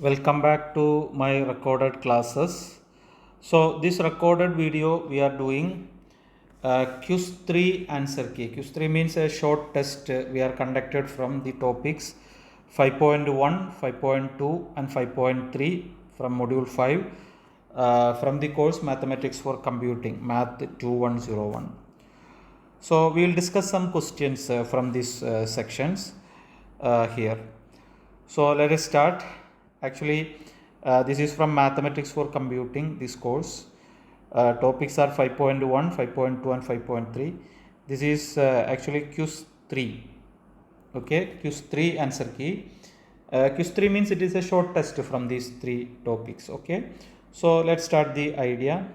Welcome back to my recorded classes. So this recorded video we are doing quiz 3 answer key. Quiz 3 means a short test we are conducted from the topics 5.1, 5.2 and 5.3 from module 5 from the course Mathematics for Computing, Math 2101. So we will discuss some questions from these sections here. So let us start. Actually, this is from Mathematics for Computing, this course. Topics are 5.1, 5.2 and 5.3. This is actually quiz 3. Okay, quiz 3 answer key. Quiz 3 means it is a short test from these three topics. Okay, so let's start the idea.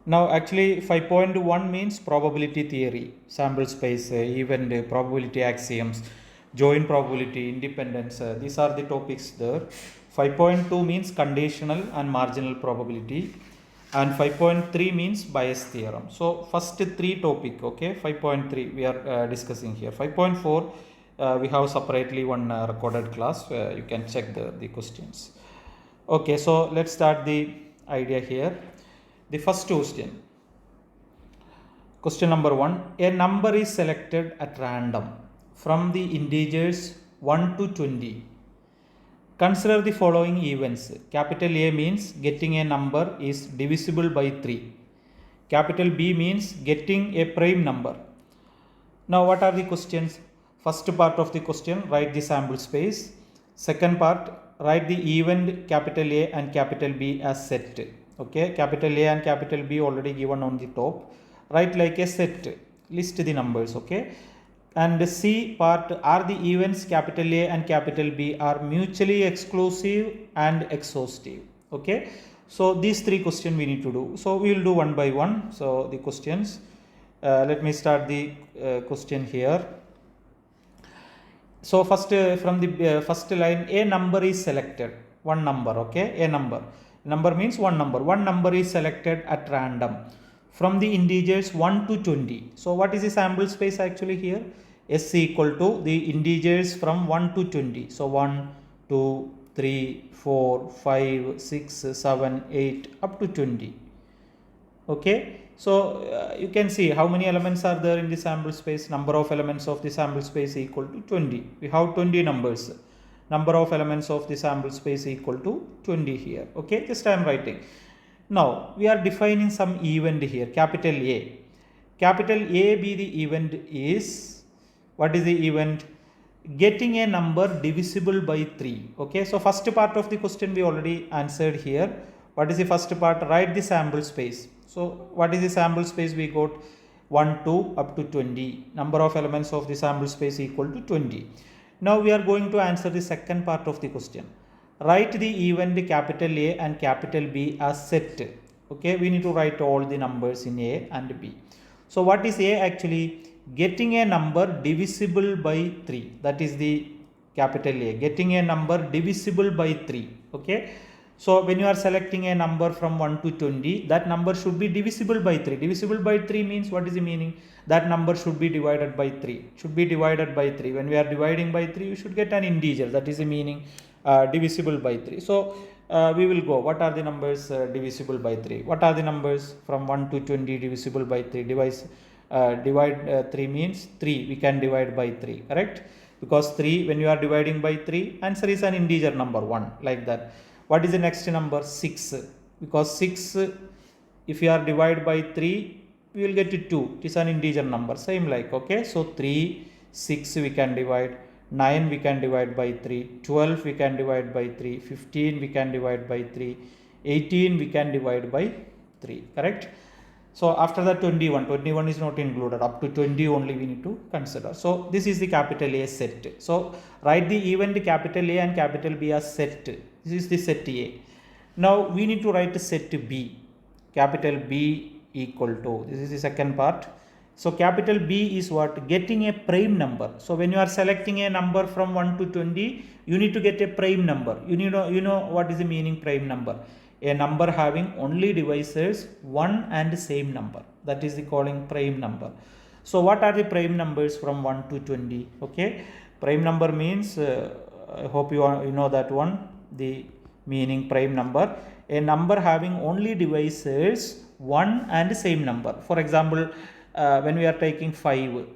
Now actually 5.1 means probability theory, sample space, event, probability axioms, joint probability, independence. These are the topics there. 5.2 means conditional and marginal probability, and 5.3 means bias theorem. So first three topic, okay, 5.3 we are discussing here. 5.4 we have separately one recorded class. You can check the questions. Okay, so let's start the idea here. The first question. Question number 1. A number is selected at random from the integers 1 to 20. Consider the following events. Capital A means getting a number is divisible by 3. Capital B means getting a prime number. Now what are the questions? First part of the question, write the sample space. Second part, write the event capital A and capital B as set. Okay, capital A and capital B already given on the top. Write like a set, list the numbers. Okay, and the C part, are the events capital A and capital B are mutually exclusive and exhaustive. Okay, so these three questions we need to do. So we will do one by one. So the questions, let me start the question here. So first from the first line, a number is selected, one number. Okay, a number means one number is selected at random from the integers 1 to 20. So what is the sample space actually here? S equal to the integers from 1 to 20. So 1, 2, 3, 4, 5, 6, 7, 8 up to 20. Okay, so you can see how many elements are there in the sample space. Number of elements of the sample space equal to 20. We have 20 numbers. Number of elements of the sample space equal to 20 here. Okay, just I am writing. Now we are defining some event here, capital A. Capital A be the event is, what is the event? Getting a number divisible by 3. Okay, so first part of the question we already answered here. What is the first part? Write the sample space. So what is the sample space? We got 1, 2 up to 20. Number of elements of the sample space equal to 20. Now we are going to answer the second part of the question. Write the event capital A and capital B as set. Okay, we need to write all the numbers in A and B. So what is A actually? Getting a number divisible by 3. That is the capital A. Getting a number divisible by 3. Okay. So when you are selecting a number from 1 to 20, that number should be divisible by 3. Divisible by 3 means, what is the meaning? That number should be divided by 3. Should be divided by 3. When we are dividing by 3, you should get an integer. That is the meaning, divisible by 3. So we will go. What are the numbers divisible by 3? What are the numbers from 1 to 20 divisible by 3? Divide 3 means 3. We can divide by 3. Correct? Because 3, when you are dividing by 3, answer is an integer number 1, like that. What is the next number? 6. Because 6, if you are divided by 3, we will get to 2. It is an integer number. Same like, okay. So 3, 6 we can divide. 9 we can divide by 3. 12 we can divide by 3. 15 we can divide by 3. 18 we can divide by 3. Correct? So after that 21 is not included. Up to 20 only we need to consider. So this is the capital A set. So write the event capital A and capital B as set. This is the set A. Now we need to write set B. Capital B equal to, this is the second part. So capital B is what? Getting a prime number. So when you are selecting a number from 1 to 20, you need to get a prime number. You know what is the meaning prime number? A number having only divisors 1 and same number. That is the calling prime number. So what are the prime numbers from 1 to 20? Okay, prime number means I hope you know that one, the meaning prime number. A number having only divisors 1 and same number. For example, when we are taking 5,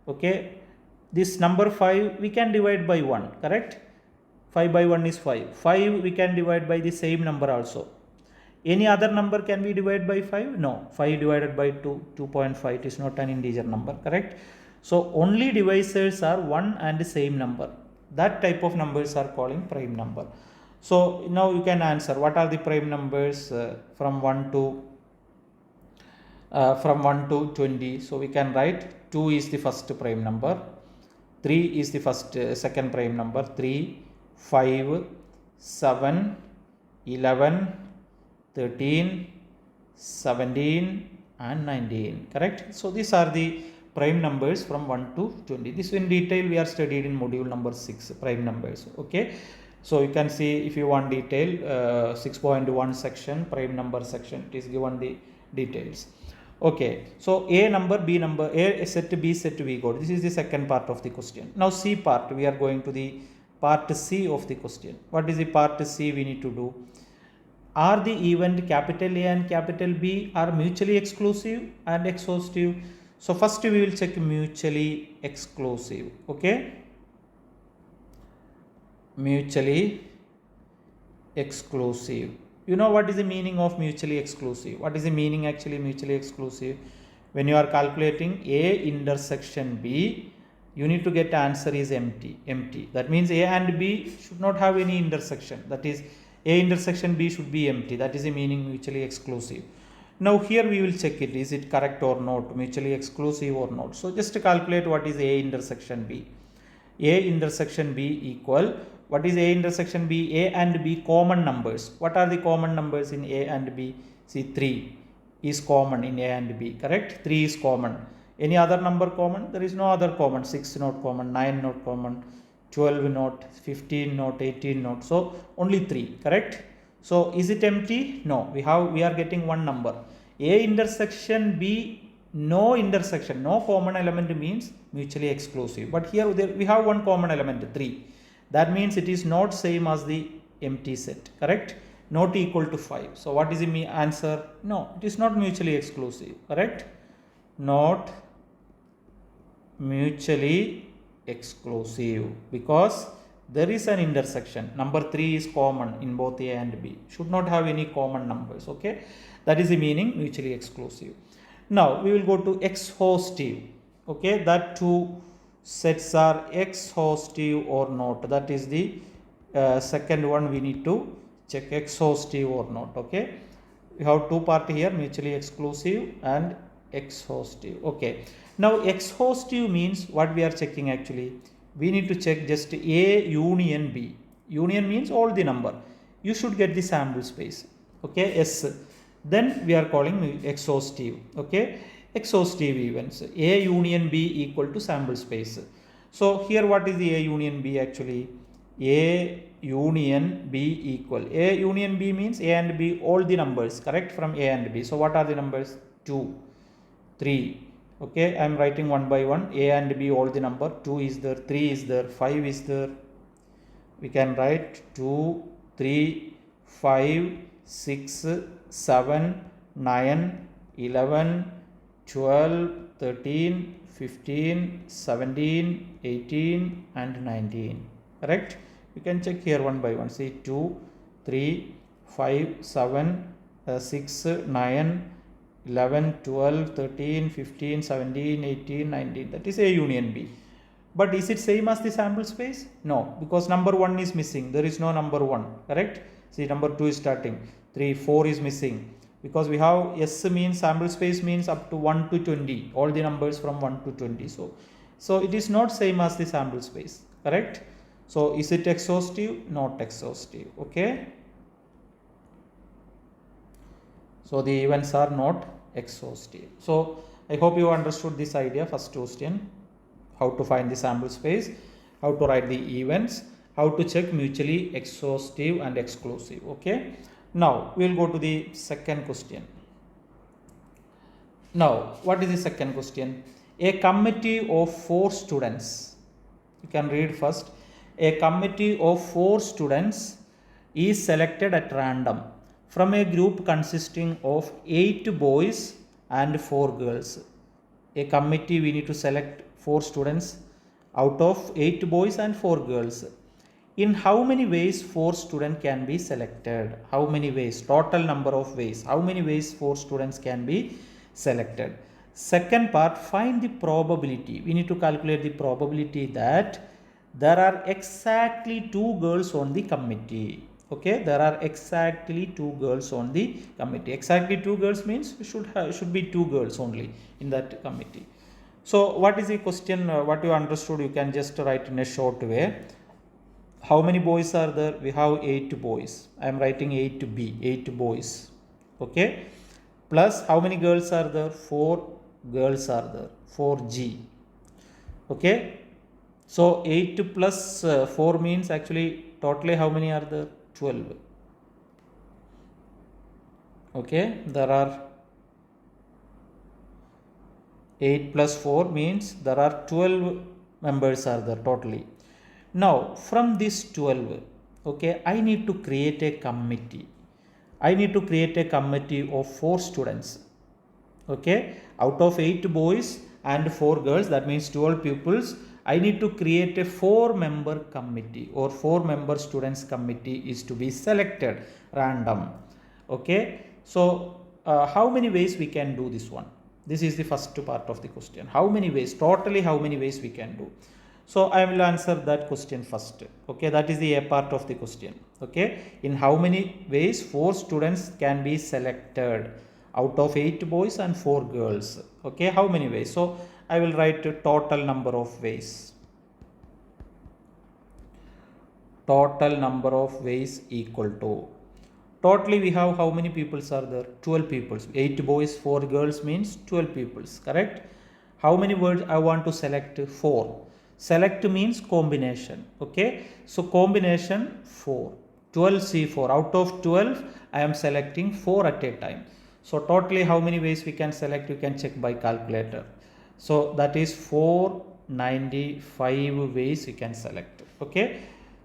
okay, this number 5 we can divide by 1, correct? 5 by 1 is 5. 5 we can divide by the same number also. Any other number can we divide by 5? No. 5 divided by 2, 2.5, it is not an integer number, correct? So only divisors are 1 and the same number. That type of numbers are calling prime number. So now you can answer what are the prime numbers from 1 to 20. So we can write 2 is the first prime number, 3 is the second prime number, 3, 5, 7, 11, 13, 17 and 19, correct? So these are the prime numbers from 1 to 20. This in detail we are studied in module number 6, prime numbers, okay? So you can see if you want detail, 6.1 section, prime number section, it is given the details. Okay, so A number, B number, A set, B set we got. This is the second part of the question. Now C part, we are going to the part C of the question. What is the part C we need to do? Are the event capital A and capital B are mutually exclusive and exhaustive? So first we will check mutually exclusive, okay? Mutually exclusive. You know what is the meaning of mutually exclusive? What is the meaning actually mutually exclusive? When you are calculating A intersection B, you need to get answer is empty. That means A and B should not have any intersection. That is A intersection B should be empty. That is the meaning mutually exclusive. Now here we will check it. Is it correct or not? Mutually exclusive or not? So just to calculate what is A intersection B. A intersection B equal, what is A intersection B? A and B common numbers. What are the common numbers in A and B? See, 3 is common in A and B, correct? 3 is common. Any other number common? There is no other common. 6 not common, 9 not common, 12 not, 15 not, 18 not. So only 3, correct? So is it empty? No. We are getting one number. A intersection B, no intersection, no common element means mutually exclusive. But here we have one common element, 3. That means it is not same as the empty set, correct? Not equal to 5. So what is the answer? No, it is not mutually exclusive, correct? Not mutually exclusive because there is an intersection. Number 3 is common in both A and B. Should not have any common numbers, okay? That is the meaning mutually exclusive. Now we will go to exhaustive, okay? That two sets are exhaustive or not. That is the second one we need to check, exhaustive or not, okay? We have two parts here, mutually exclusive and exhaustive, okay? Now exhaustive means what we are checking actually? We need to check just A union B. Union means all the number. You should get the sample space, okay? S. Then we are calling exhaustive, okay? Exhaustive events. A union B equal to sample space. So here what is the A union B actually? A union B equal. A union B means A and B all the numbers, correct, from A and B. So what are the numbers? 2, 3. Okay, I am writing one by one. A and B all the number. 2 is there, 3 is there, 5 is there. We can write 2, 3, 5, 6, 7, 9, 11, 12, 13, 15, 17, 18 and 19. Correct? You can check here one by one. See 2, 3, 5, 7, 6, 9, 11, 12, 13, 15, 17, 18, 19. That is A union B. But is it same as the sample space? No, because number 1 is missing. There is no number 1. Correct? See, number 2 is starting. 3, 4 is missing. Because we have S means sample space means up to 1 to 20. All the numbers from 1 to 20. So it is not same as the sample space. Correct? So is it exhaustive? Not exhaustive. Okay? So the events are not exhaustive. So I hope you understood this idea. First question, how to find the sample space, how to write the events, how to check mutually exhaustive and exclusive. Okay. Now we will go to the second question. Now what is the second question? A committee of 4 students. You can read first. A committee of 4 students is selected at random from a group consisting of 8 boys and 4 girls. A committee, we need to select 4 students out of 8 boys and 4 girls. In how many ways 4 students can be selected? How many ways? Total number of ways. How many ways 4 students can be selected? Second part, find the probability. We need to calculate the probability that there are exactly 2 girls on the committee. Okay, there are exactly 2 girls on the committee. Exactly 2 girls means should be 2 girls only in that committee. So what is the question? What you understood, you can just write in a short way. How many boys are there? We have 8 boys. I am writing 8b, 8 boys. Okay, plus how many girls are there? 4 girls are there, 4g. Okay, so 8 plus 4 means actually totally how many are there? 12. Okay, there are 8 plus 4 means there are 12 members are there totally. Now from this 12, okay, I need to create a committee. I need to create a committee of 4 students. Okay, out of 8 boys and 4 girls, that means 12 pupils. I need to create a 4-member committee, or 4-member students committee is to be selected random. Okay, so how many ways we can do this one? This is the first part of the question. How many ways? Totally how many ways we can do? So I will answer that question first. Okay, that is the A part of the question. Okay, in how many ways 4 students can be selected out of 8 boys and 4 girls? Okay, how many ways? So I will write total number of ways. Total number of ways equal to, totally we have how many peoples are there? 12 peoples. 8 boys, 4 girls means 12 peoples, correct? How many words I want to select? 4. Select means combination. Okay, so combination 4. 12C4. Out of 12, I am selecting 4 at a time. So totally how many ways we can select? You can check by calculator. So that is 495 ways you can select. Okay,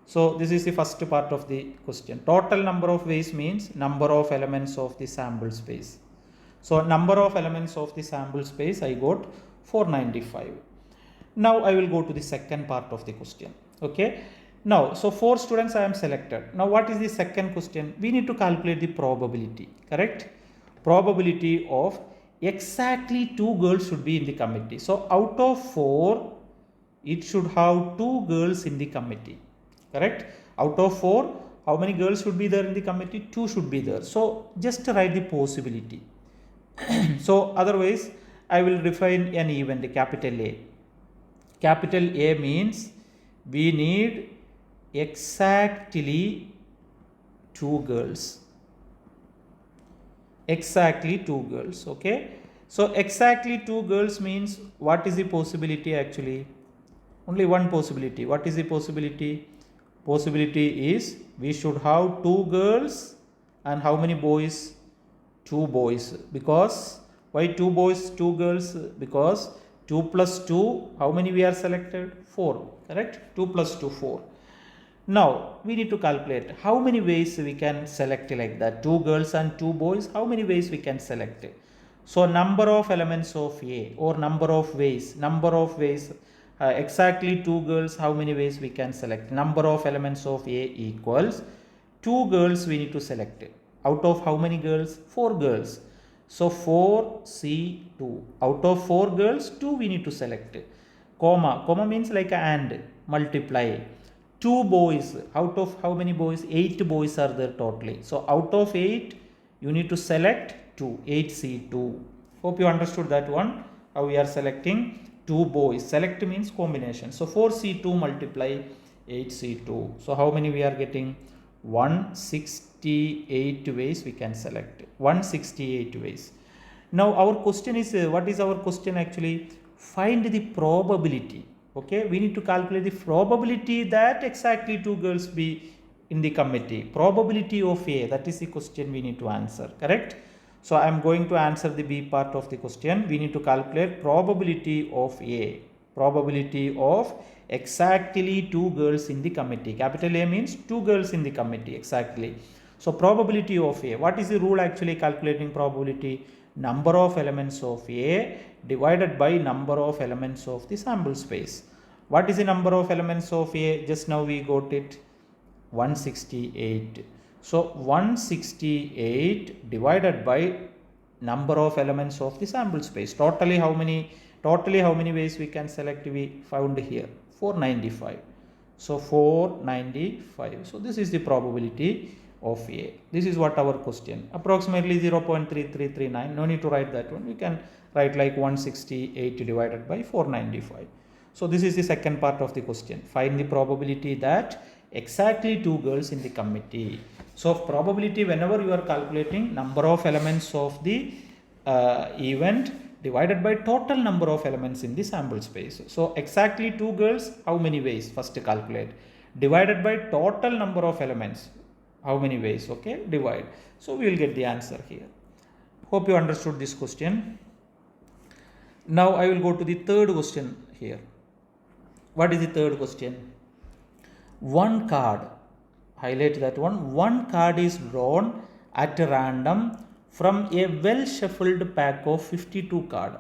so this is the first part of the question. Total number of ways means number of elements of the sample space. So number of elements of the sample space I got 495. Now I will go to the second part of the question. Okay, now so 4 students I am selected. Now what is the second question? We need to calculate the probability, correct? Probability of exactly 2 girls should be in the committee. So out of 4, it should have 2 girls in the committee, correct? Out of 4, how many girls should be there in the committee? 2 should be there. So just write the possibility. So otherwise I will define an event, capital A. Capital A means we need exactly 2 girls. Exactly 2 girls. Okay, so exactly 2 girls means what is the possibility? Actually only one possibility. What is the possibility? Possibility is we should have 2 girls and how many boys? 2 boys. Because why 2 boys, 2 girls? Because 2 plus 2, how many we are selected? 4, correct? 2 plus 2, 4. Now we need to calculate how many ways we can select like that. 2 girls and 2 boys, how many ways we can select? So number of elements of A, or number of ways, exactly 2 girls, how many ways we can select? Number of elements of A equals 2 girls we need to select. Out of how many girls? 4 girls. So 4C2. Out of 4 girls, 2 we need to select. Comma means like and, multiply. 2 boys. Out of how many boys? 8 boys are there totally. So out of 8, you need to select 2. 8C2. Hope you understood that one. How we are selecting 2 boys. Select means combination. So 4C2 multiply 8C2. So how many we are getting? 168 ways we can select. 168 ways. Now our question is, what is our question actually? Find the probability. Okay, we need to calculate the probability that exactly 2 girls be in the committee. Probability of A, that is the question we need to answer, correct? So I am going to answer the B part of the question. We need to calculate probability of A. Probability of exactly 2 girls in the committee. Capital A means 2 girls in the committee, exactly. So probability of A, what is the rule actually calculating probability? Number of elements of A divided by number of elements of the sample space. What is the number of elements of A? Just now we got it, 168. So 168 divided by number of elements of the sample space. Totally how many ways we can select? We found here 495. So 495. So this is the probability of A. This is what our question. Approximately 0.3339. No need to write that one. We can write like 168 divided by 495. So this is the second part of the question. Find the probability that exactly 2 girls in the committee. So probability, whenever you are calculating number of elements of the event divided by total number of elements in the sample space. So exactly 2 girls, how many ways? First calculate. Divided by total number of elements, how many ways? Okay, divide. So we will get the answer here. Hope you understood this question. Now I will go to the third question here. What is the third question? One card, highlight that one. One card is drawn at random from a well shuffled pack of 52 cards.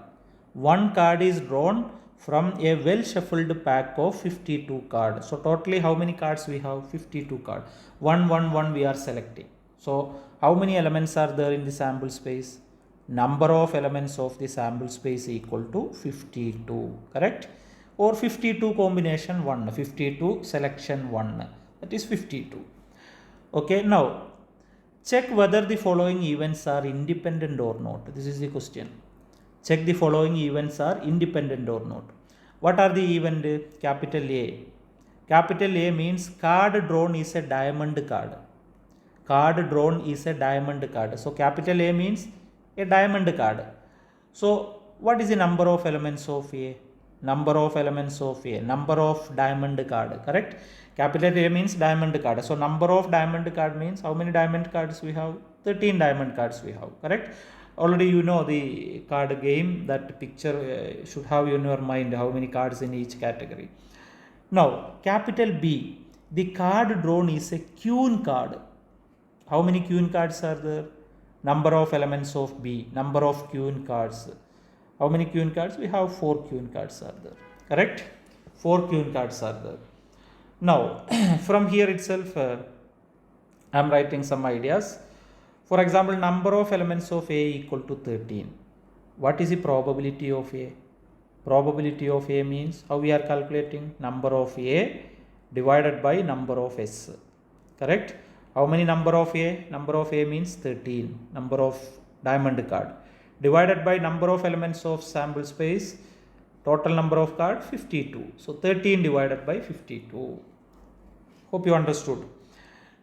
One card is drawn from a well shuffled pack of 52 cards. So totally how many cards we have? 52 cards. 1, 1, 1 we are selecting. So how many elements are there in the sample space? Number of elements of the sample space equal to 52, correct? Or 52 combination 1, 52 selection 1, that is 52. Okay, now check whether the following events are independent or not. This is the question. Check the following events are independent or not. What are the event? Capital A. Capital A means card drawn is a diamond card. Card drawn is a diamond card. So capital A means a diamond card. So what is the number of elements of A? Number of elements of A, number of diamond card, correct? Capital A means diamond card. So number of diamond card means how many diamond cards we have? 13 diamond cards we have, correct? Already you know the card game, that picture should have in your mind how many cards in each category. Now capital B, the card drawn is a queen card. How many queen cards are there? Number of elements of B, number of queen cards. How many queen cards? We have 4 queen cards are there, correct? 4 queen cards are there. Now from here itself I am writing some ideas. For example, number of elements of A equal to 13. What is the probability of A? Probability of A means how we are calculating? Number of A divided by number of S, correct? How many number of A? Number of A means 13, number of diamond card, divided by number of elements of sample space, total number of card 52. So 13 divided by 52. Hope you understood.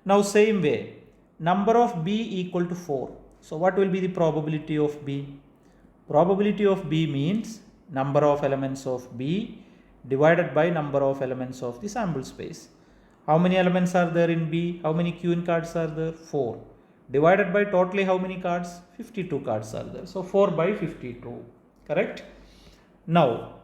Now same way, number of B equal to 4. So what will be the probability of B? Probability of B means number of elements of B divided by number of elements of the sample space. How many elements are there in B? How many queen cards are there? 4. Divided by totally how many cards? 52 cards are there. So 4 by 52, correct? Now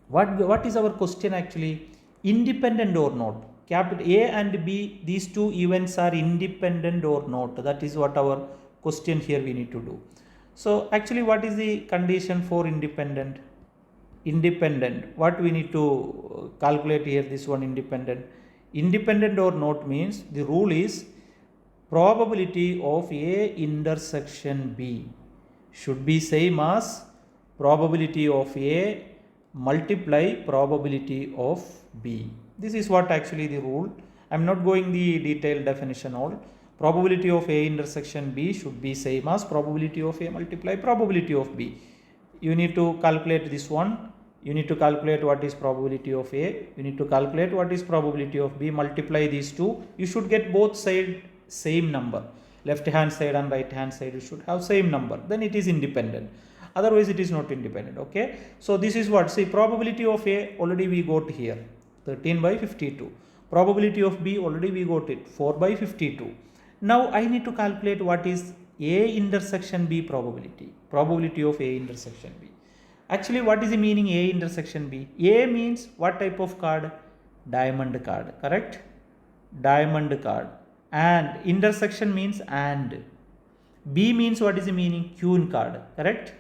what is our question actually? Independent or not? Capital A and B, these two events are independent or not? That is what our question here we need to do. So actually what is the condition for independent? Independent, what we need to calculate here, this one independent. Independent or not means the rule is probability of A intersection B should be same as probability of A multiply probability of B. This is what actually the rule. I am not going the detailed definition all. Probability of A intersection B should be same as probability of A multiply probability of B. You need to calculate this one. You need to calculate what is probability of A. You need to calculate what is probability of B. Multiply these two. You should get both sides same number. Left hand side and right hand side you should have same number. Then it is independent. Otherwise it is not independent. Okay. So this is what, see, probability of A already we got here 13 by 52. Probability of B already we got it 4 by 52. Now I need to calculate what is A intersection B probability. Probability of A intersection B. Actually, what is the meaning A intersection B? A means what type of card? Diamond card, correct? Diamond card. And intersection means and. B means what is the meaning? Queen card, correct?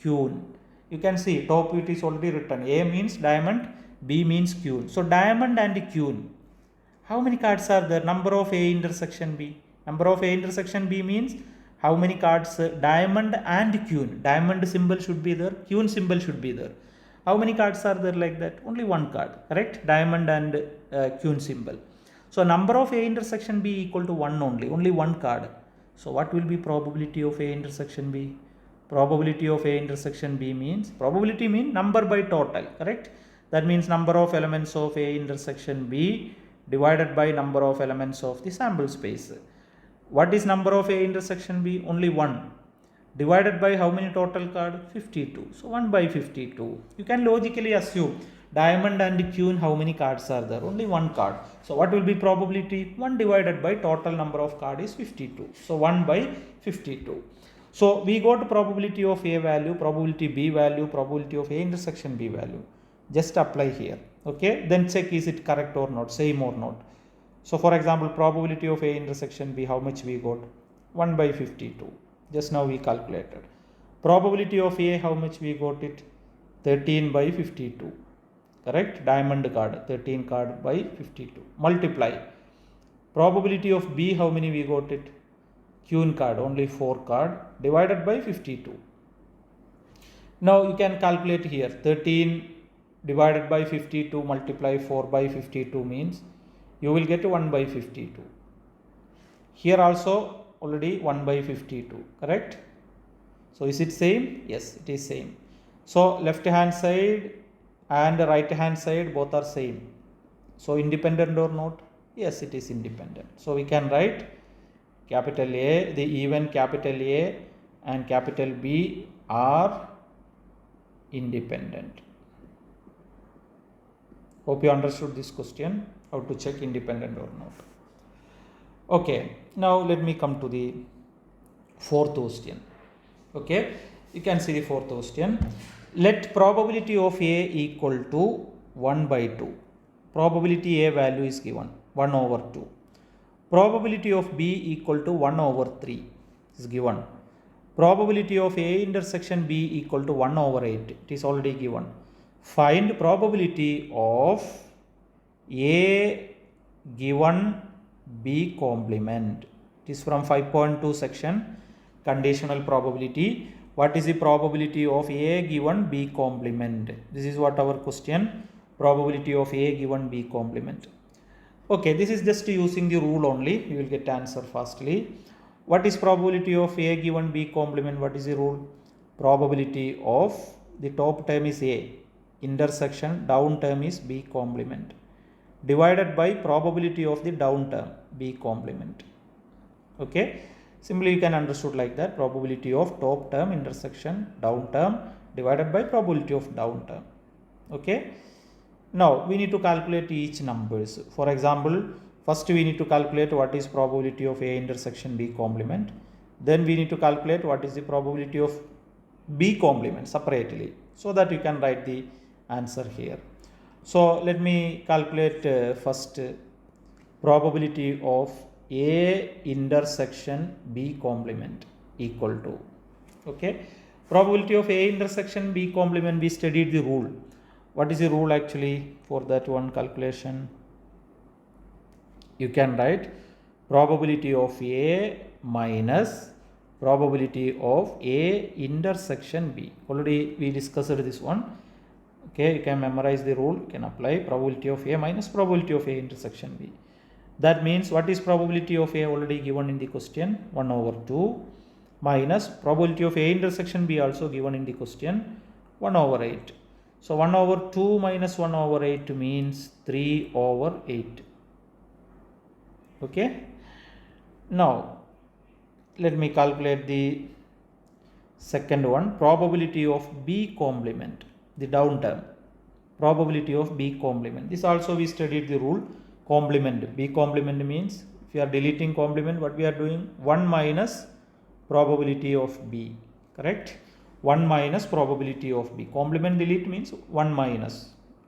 Queen. You can see top it is already written. A means diamond, B means queen. So diamond and queen. How many cards are there? Number of A intersection B. Number of A intersection B means how many cards? Diamond and queen. Diamond symbol should be there. Queen symbol should be there. How many cards are there like that? Only one card, correct? Diamond and queen symbol. So number of A intersection B equal to 1 only one card. So what will be probability of A intersection B? Probability of A intersection B means, probability means number by total, correct? That means number of elements of A intersection B divided by number of elements of the sample space. What is number of A intersection B? Only 1. Divided by how many total card? 52. So 1 by 52. You can logically assume diamond and queen, how many cards are there? Only one card. So what will be probability? 1 divided by total number of card is 52. So 1 by 52. So we got probability of A value, probability B value, probability of A intersection B value. Just apply here. Okay. Then check is it correct or not, same or not. So for example, probability of A intersection B, how much we got? 1 by 52. Just now we calculated. Probability of A, how much we got it? 13 by 52. Correct? Diamond card, 13 card by 52. Multiply. Probability of B, how many we got it? Queen card, only 4 card, divided by 52. Now you can calculate here. 13 divided by 52 multiply 4 by 52 means you will get 1 by 52. Here also already 1 by 52, correct? So is it same? Yes, it is same. So left hand side and right hand side both are same. So independent or not? Yes, it is independent. So we can write capital A, the even capital A and capital B are independent. Hope you understood this question, how to check independent or not. Okay, now let me come to the fourth question. Okay, you can see the fourth question. Let probability of A equal to 1 by 2. Probability A value is given 1 over 2. Probability of B equal to 1 over 3 is given. Probability of A intersection B equal to 1 over 8. It is already given. Find probability of A given B complement. It is from 5.2 section, conditional probability. What is the probability of A given B complement? This is what our question. Probability of A given B complement. Okay, this is just using the rule only. You will get answer fastly. What is probability of A given B complement? What is the rule? Probability of the top term is A, intersection down term is B complement, divided by probability of the down term B complement. Okay, simply you can understood like that. Probability of top term intersection down term divided by probability of down term. Okay. Now we need to calculate each numbers. For example, first we need to calculate what is probability of A intersection B complement. Then we need to calculate what is the probability of B complement separately, so that you can write the answer here. So let me calculate first probability of A intersection B complement equal to. Okay, probability of A intersection B complement, we studied the rule. What is the rule actually for that one calculation? You can write probability of A minus probability of A intersection B. Already we discussed this one. Okay, you can memorize the rule, you can apply probability of A minus probability of A intersection B. That means what is probability of A already given in the question? 1 over 2 minus probability of A intersection B also given in the question, 1 over 8. So 1 over 2 minus 1 over 8 means 3 over 8. Okay. Now let me calculate the second one, probability of B complement, the down term. Probability of B complement. This also we studied the rule, complement. B complement means if you are deleting complement, what we are doing? 1 minus probability of B. Correct? 1 minus probability of B. Complement delete means 1 minus,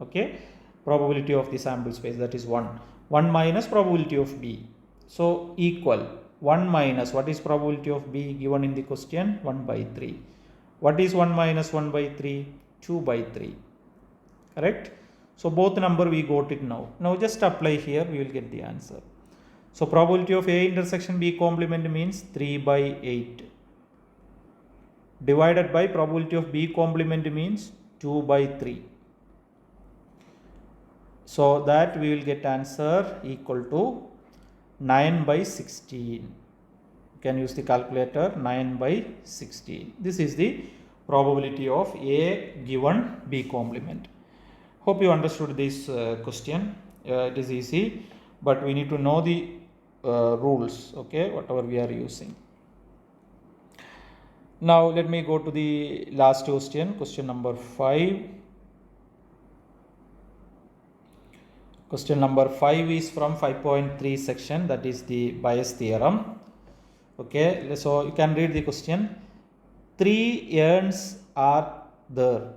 okay, probability of the sample space, that is 1. 1 minus probability of B. So equal 1 minus, what is probability of B given in the question? 1 by 3. What is 1 minus 1 by 3? 2 by 3. Correct? So both number we got it now. Now just apply here, we will get the answer. So probability of A intersection B complement means 3 by 8. Divided by probability of B complement means 2 by 3. So that we will get answer equal to 9 by 16. You can use the calculator, 9 by 16. This is the probability of A given B complement. Hope you understood this question. It is easy, but we need to know the rules, okay, whatever we are using. Now let me go to the last question, question number 5. Question number 5 is from 5.3 section, that is the bias theorem. Okay, so you can read the question. 3 urns are there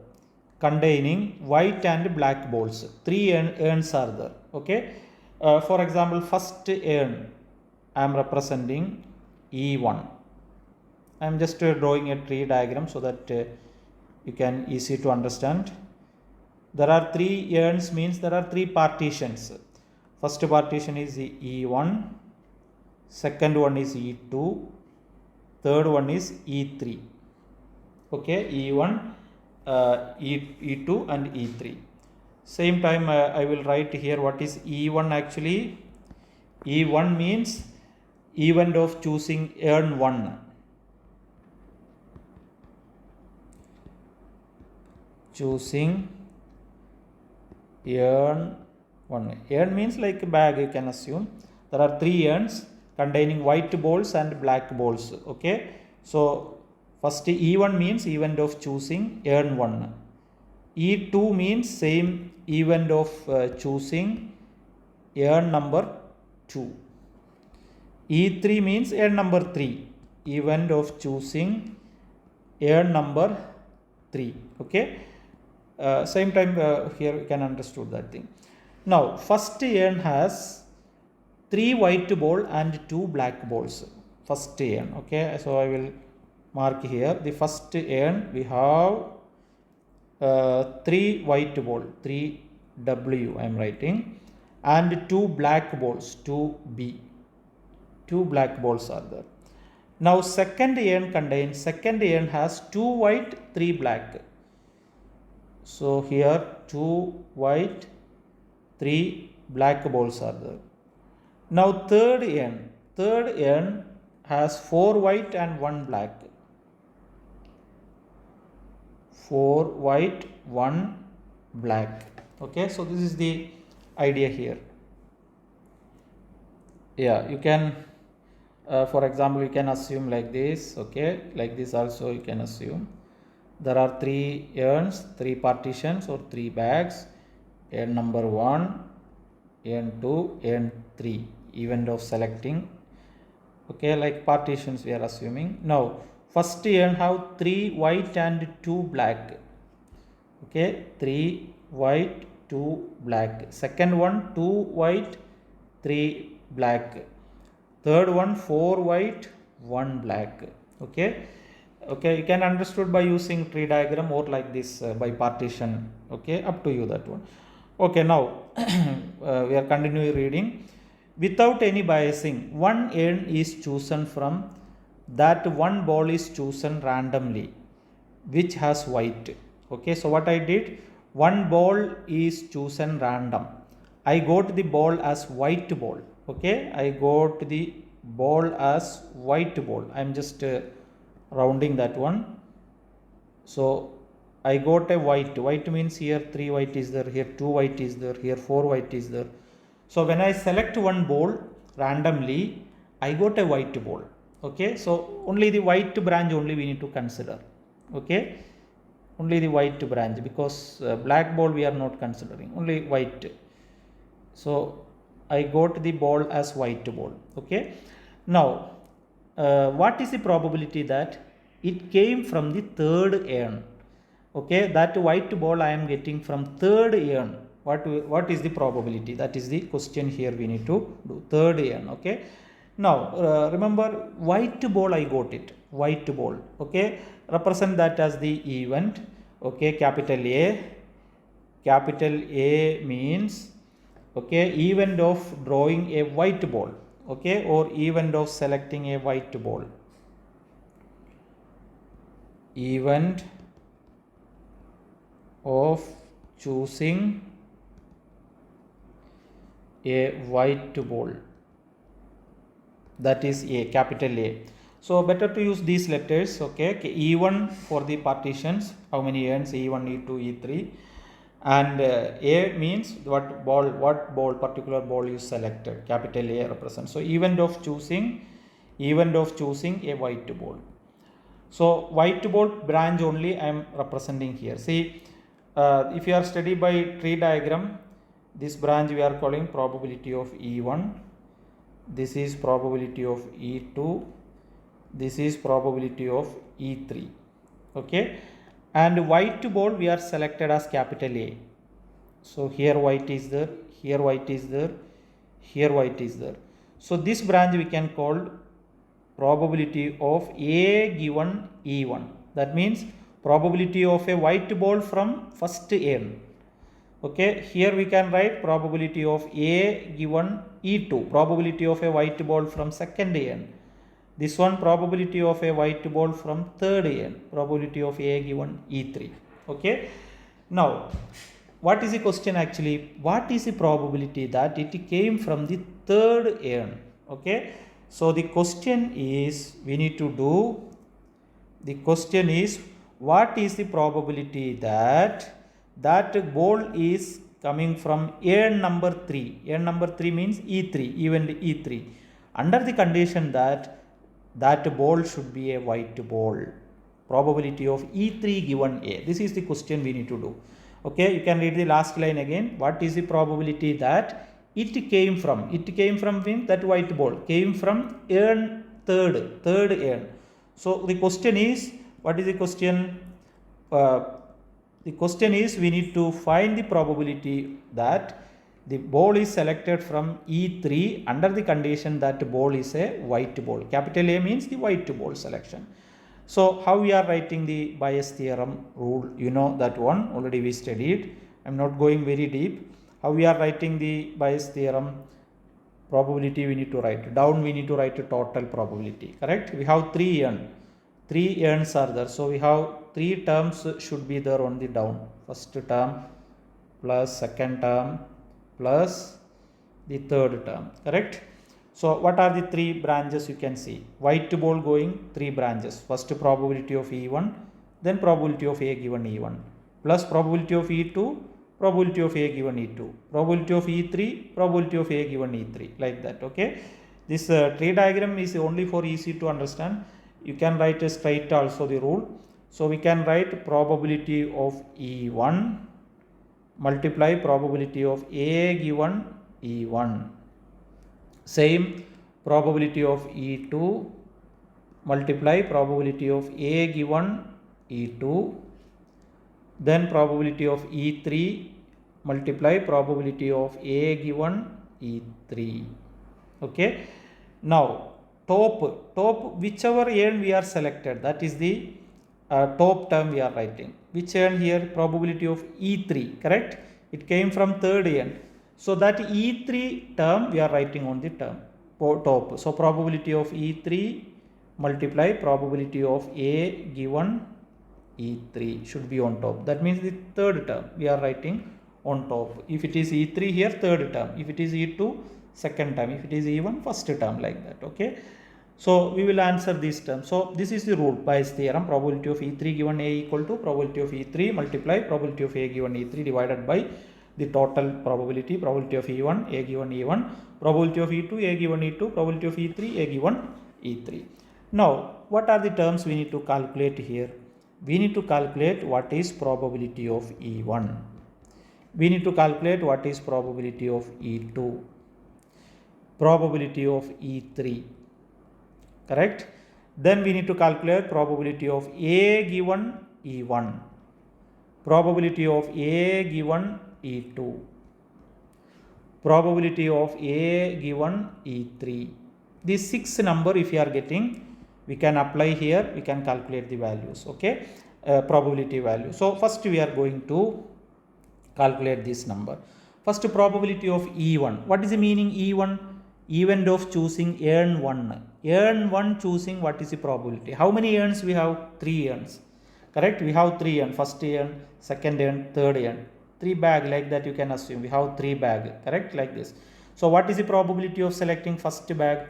containing white and black balls. 3 urns are there. Okay, for example, first urn I am representing E1. I am just drawing a tree diagram so that you can easy to understand. There are 3 urns means there are 3 partitions. First partition is E1, second one is E2, third one is E3. Okay, E1, E2 and E3. Same time I will write here what is E1 actually. E1 means event of choosing urn 1. Choosing urn 1. Urn means like a bag, you can assume. There are 3 urns containing white balls and black balls. Okay, so first E1 means event of choosing urn 1. E2 means same event of choosing urn number 2. E3 means urn number 3, event of choosing urn number 3. Okay, same time here you can understood that thing. Now first urn has 3 white ball and 2 black balls. First urn. Okay, so I will mark here the first urn. We have 3 white ball, 3W I am writing, and 2 black balls, 2B. 2 black balls are there. Now second urn has 2 white, 3 black. So here 2 white, 3 black balls are there. Now third urn has 4 white and 1 black. 4 white, 1 black. Okay, so this is the idea here. Yeah, you can for example you can assume like this. Okay, like this also you can assume. There are 3 urns, 3 partitions or 3 bags. Urn number 1, urn 2, urn 3. Event of selecting. Okay, like partitions we are assuming. Now first urn have 3 white and 2 black. Okay, 3 white, 2 black. Second one 2 white, 3 black. Third one 4 white, 1 black. Okay. Okay, you can understood by using tree diagram or like this by partition. Okay, up to you that one. Okay, now we are continuing reading. Without any biasing, one urn is chosen from that one ball is chosen randomly, which has white. Okay, so what I did, one ball is chosen random. I got the ball as white ball. Okay, I got the ball as white ball. I am just rounding that one. So I got a white. White means here 3 white is there, here 2 white is there, here 4 white is there. So when I select one ball randomly, I got a white ball. Okay, so only the white branch only we need to consider. Okay, only the white branch, because black ball we are not considering, only white. So I got the ball as white ball. Okay, now what is the probability that It came from the third urn. Okay, that white ball I am getting from third urn. What is the probability? That is the question here we need to do. Third urn. Okay. Now remember, white ball I got it. White ball. Okay. Represent that as the event. Okay. Capital A. Capital A means, okay, event of drawing a white ball. Okay, or event of selecting a white ball. Event of choosing a white ball. That is A, capital A. So better to use these letters. Okay, E1 for the partitions. How many ends? E1, E2, E3. And A means what ball, particular ball you selected. Capital A represents. So event of choosing a white ball. So white ball branch only I am representing here. See, if you are study by tree diagram, this branch we are calling probability of E1. This is probability of E2. This is probability of E3. Okay. And white ball we are selected as capital A. So here white is there, here white is there, here white is there. So this branch we can call probability of A given E1. That means probability of a white ball from first urn. Okay, here we can write probability of A given E2, probability of a white ball from second urn. This one probability of a white ball from third urn, probability of A given E3. Okay. Now, what is the question actually? What is the probability that it came from the third urn? Okay. So the question is, we need to do, the question is, what is the probability that ball is coming from urn number 3? Urn number 3 means E3, event E3. Under the condition that ball should be a white ball. Probability of E3 given A. This is the question we need to do. Okay, you can read the last line again. What is the probability that it came from? It came from when that white ball came from urn third urn. So the question is, what is the question? The question is, we need to find the probability that the ball is selected from E3 under the condition that ball is a white ball. Capital A means the white ball selection. So how we are writing the Bayes theorem rule? You know that one already we studied. I am not going very deep. How we are writing the Bayes theorem? Probability we need to write. Down we need to write a total probability. Correct? We have 3 urns. 3 urns are there. So we have 3 terms should be there on the down. First term plus second term plus the third term. Correct? So what are the 3 branches you can see? White ball going 3 branches. First probability of E1, then probability of A given E1, plus probability of E2, probability of A given E2, probability of E3, probability of A given E3, like that. Okay. This tree diagram is only for easy to understand. You can write a straight also the rule. So we can write probability of E1 multiply probability of A given E1. Same probability of E2 multiply probability of A given E2. Then probability of E3 multiply probability of A given E3. Okay. Now top whichever urn we are selected, that is the top term we are writing. Which urn here? Probability of E3. Correct. It came from third urn. So that E3 term we are writing on the term top. So probability of E3 multiply probability of A given E3 should be on top. That means the third term we are writing on top. If it is E3 here, third term. If it is E2, second term. If it is E1, first term, like that. Okay. So we will answer these terms. So this is the rule, Bayes theorem. Probability of E3 given A equal to probability of E3 multiply probability of A given E3 divided by the total probability of E1, A given E1, probability of E2, A given E2, probability of E3, A given E3. Now, what are the terms we need to calculate here? We need to calculate what is probability of E1. We need to calculate what is probability of E2, probability of E3. Correct? Then we need to calculate probability of A given E1, probability of A given E2, probability of A given E3. These 6 number if you are getting, we can apply here, we can calculate the values, okay, probability value. So first we are going to calculate this number. First, probability of E1. What is the meaning E1? Event of choosing earn 1. Earn 1 choosing, what is the probability? How many earns we have? 3 earns. Correct? We have 3 earn. First earn, second earn, third earn. 3 bag, like that you can assume. We have 3 bag. Correct? Like this. So what is the probability of selecting first bag?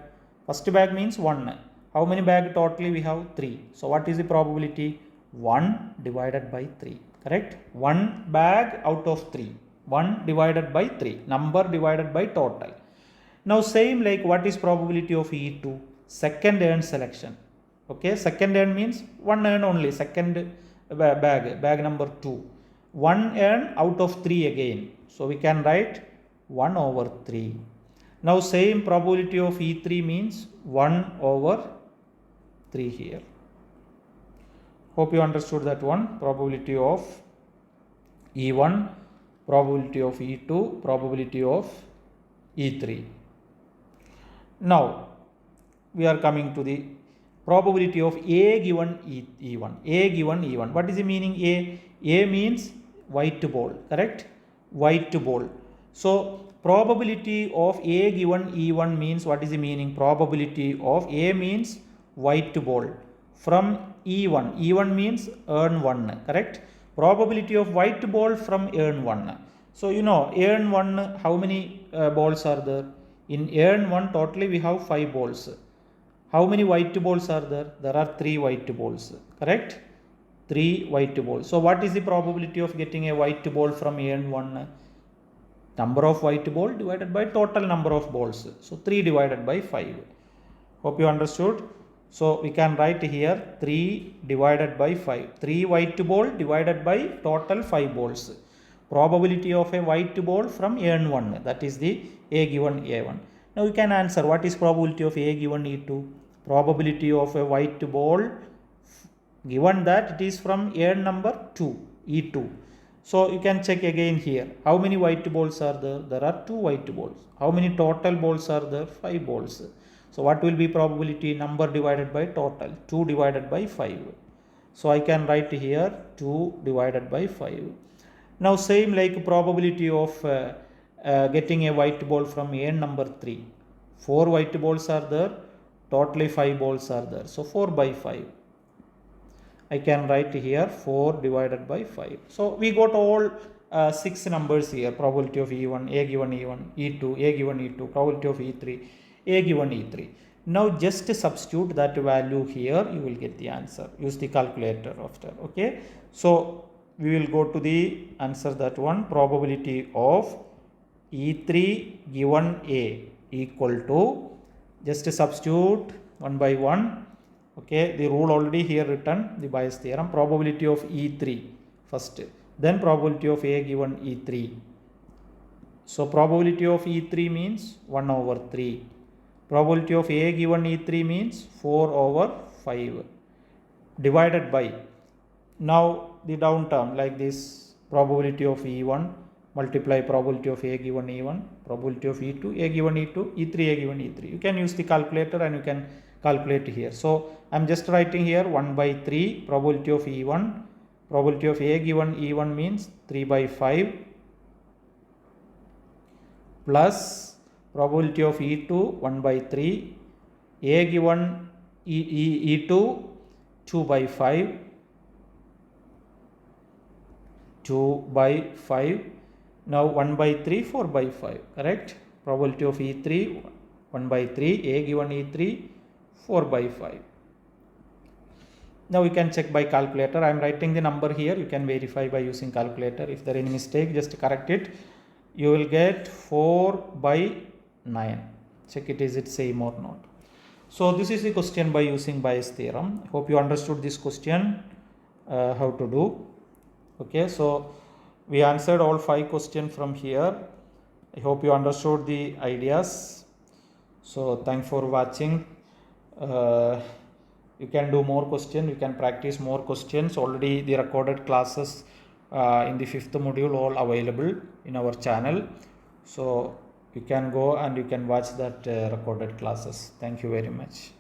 First bag means 1. How many bag totally we have? 3. So what is the probability? 1 divided by 3. Correct? 1 bag out of 3. 1 divided by 3. Number divided by total. Now same like what is probability of E2? Second earn selection. Okay, second earn means 1 earn only. Second bag number 2. 1 earn out of 3 again. So we can write 1 over 3. Now same probability of E3 means 1 over 3 here. Hope you understood that one. Probability of E1, probability of E2, probability of E3. Now we are coming to the probability of A given E1. A given E1. What is the meaning A? A means white ball. Correct? White ball. So probability of A given E1 means, what is the meaning? Probability of A means white ball from E1. E1 means earn 1. Correct? Probability of white ball from earn 1. So you know earn 1, how many balls are there? In earn 1 totally we have 5 balls. How many white balls are there? There are 3 white balls. Correct? 3 white balls. So what is the probability of getting a white ball from earn 1? Number of white ball divided by total number of balls. So 3 divided by 5. Hope you understood. So we can write here 3 divided by 5. 3 white ball divided by total 5 balls. Probability of a white ball from earn 1. That is the A given A1. Now you can answer what is probability of A given E2. Probability of a white ball given that it is from earn number 2, E2. So you can check again here. How many white balls are there? There are 2 white balls. How many total balls are there? 5 balls. So what will be probability? Number divided by total. 2 divided by 5. So I can write here 2 divided by 5. Now same like probability of getting a white ball from earn number 3. 4 white balls are there. Totally 5 balls are there. So 4 by 5. I can write here 4 divided by 5. So we got all 6 numbers here. Probability of E1, A given E1, E2, A given E2, probability of E3, A given E3. Now just substitute that value here, you will get the answer. Use the calculator after. Okay. So we will go to the answer, that one. Probability of E3 given A equal to, just substitute one by one. Okay, the rule already here written, the Bayes theorem. Probability of E3 first, then probability of A given E3. So probability of E3 means 1 over 3. Probability of A given E3 means 4 over 5 divided by, now the down term like this, probability of E1 multiply probability of A given E1, probability of E2, A given E2, E3, A given E3. You can use the calculator and you can calculate here. So I am just writing here 1 by 3 probability of E1, probability of A given E1 means 3 by 5 plus probability of E2 1 by 3, A given E2 2 by 5, 2 by 5. Now 1 by 3, 4 by 5. Correct? Probability of E3 1 by 3, A given E3 4 by 5. Now you can check by calculator. I am writing the number here. You can verify by using calculator. If there is any mistake, just correct it. You will get 4 by 9. Check it, is it same or not. So this is the question by using Bayes theorem. Hope you understood this question, how to do. Okay, so we answered all 5 questions from here. I hope you understood the ideas. So thanks for watching. You can do more questions, you can practice more questions. Already the recorded classes in the 5th module all available in our channel. So you can go and you can watch that recorded classes. Thank you very much.